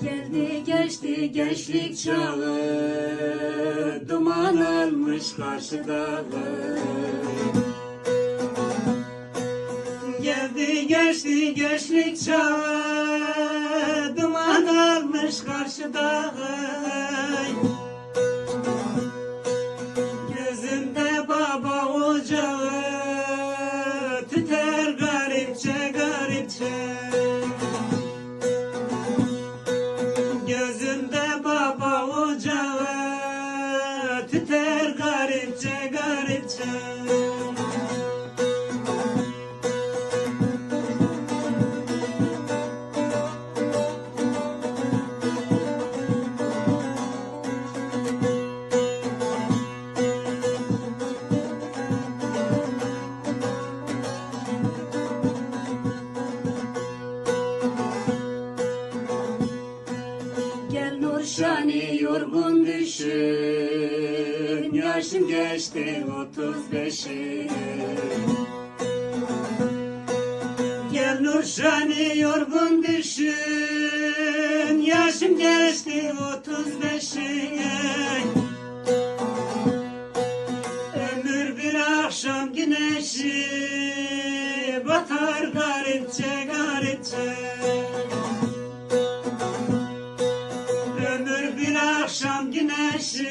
Geldi geçti gençlik çağı, duman almış karşı dağı. Geldi geçti gençlik çağı, duman almış karşı dağı. Gözünde baba ocağı, tüter garipçe garipçe. Gözünde baba ocağı, tüter garipçe garipçe. Gel Nurşani yorgun düşün, yaşım geçti 35'i. Gel Nurşani yorgun düşün, yaşım geçti 35'i. Ömür bir akşam güneşi, batar garipçe garipçe. Ömür bir akşam güneşi,